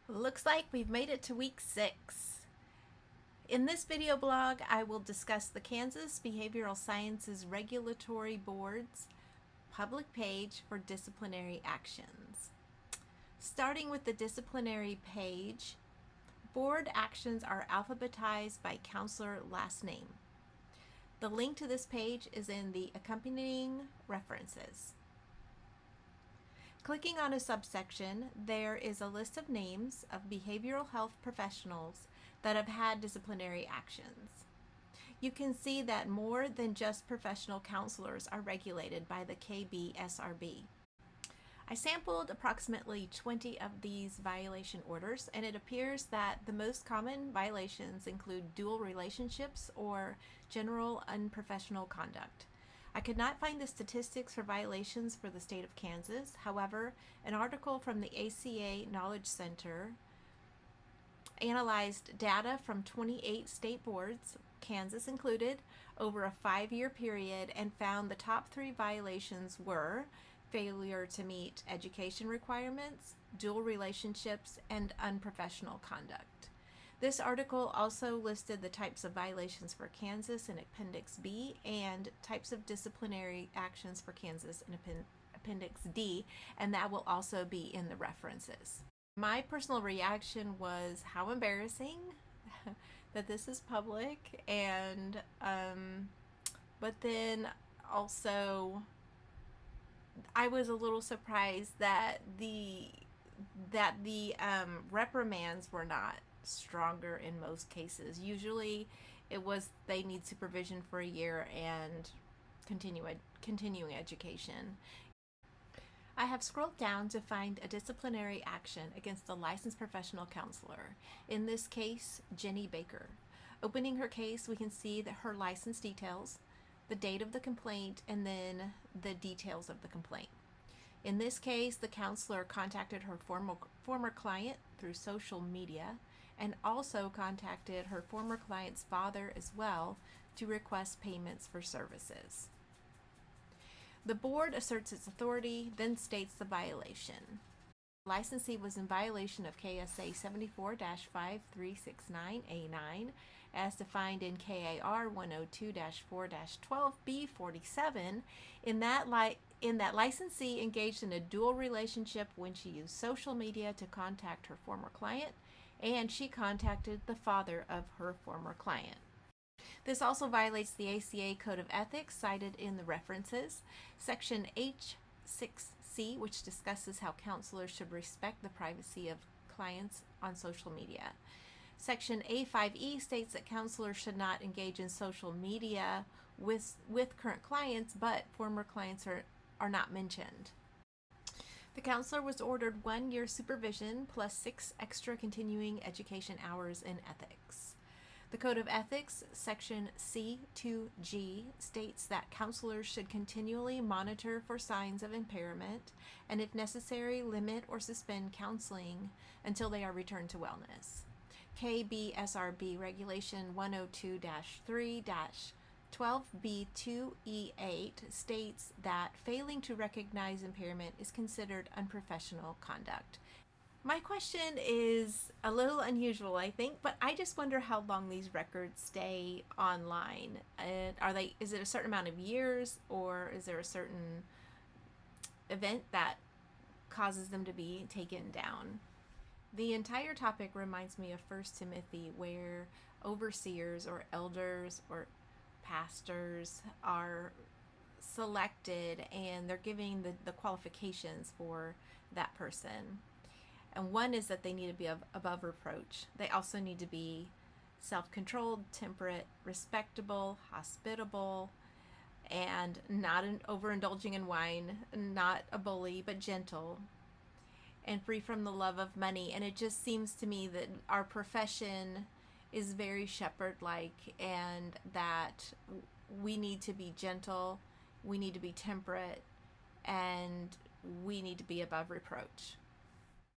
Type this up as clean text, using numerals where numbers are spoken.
Looks like we've made it to week 6. In this video blog, I will discuss the Kansas Behavioral Sciences Regulatory Board's public page for disciplinary actions. Starting with the disciplinary page, board actions are alphabetized by counselor last name. The link to this page is in the accompanying references. Clicking on a subsection, there is a list of names of behavioral health professionals that have had disciplinary actions. You can see that more than just professional counselors are regulated by the KBSRB. I sampled approximately 20 of these violation orders, and it appears that the most common violations include dual relationships or general unprofessional conduct. I could not find the statistics for violations for the state of Kansas. However, an article from the ACA Knowledge Center analyzed data from 28 state boards, Kansas included, over a 5-year period and found the top 3 violations were failure to meet education requirements, dual relationships, and unprofessional conduct. This article also listed the types of violations for Kansas in Appendix B and types of disciplinary actions for Kansas in Appendix D, and that will also be in the references. My personal reaction was how embarrassing that this is public, and but then also I was a little surprised that the reprimands were not stronger in most cases. Usually it was they need supervision for a year and continuing education. I have scrolled down to find a disciplinary action against a licensed professional counselor, in this case Jenny Baker. Opening her case, we can see that her license details, the date of the complaint, and then the details of the complaint. In this case, the counselor contacted her former client through social media and also contacted her former client's father as well to request payments for services. The board asserts its authority, then states the violation. The licensee was in violation of KSA 74-5369A9 as defined in KAR 102-4-12B47. In that licensee engaged in a dual relationship when she used social media to contact her former client, and she contacted the father of her former client. This also violates the ACA Code of Ethics cited in the references, Section H6C, which discusses how counselors should respect the privacy of clients on social media. Section A5E states that counselors should not engage in social media with current clients, but former clients are not mentioned. The counselor was ordered 1 year supervision plus 6 extra continuing education hours in ethics. The Code of Ethics, Section C2G, states that counselors should continually monitor for signs of impairment and, if necessary, limit or suspend counseling until they are returned to wellness. KBSRB Regulation 102-3-12B2E8 states that failing to recognize impairment is considered unprofessional conduct. My question is a little unusual, I think, but I just wonder how long these records stay online. Is it a certain amount of years, or is there a certain event that causes them to be taken down? The entire topic reminds me of 1 Timothy, where overseers or elders or pastors are selected and they're giving the qualifications for that person. And one is that they need to be above reproach. They also need to be self-controlled, temperate, respectable, hospitable, and not overindulging in wine, not a bully, but gentle, and free from the love of money. And it just seems to me that our profession is very shepherd-like, and that we need to be gentle, we need to be temperate, and we need to be above reproach.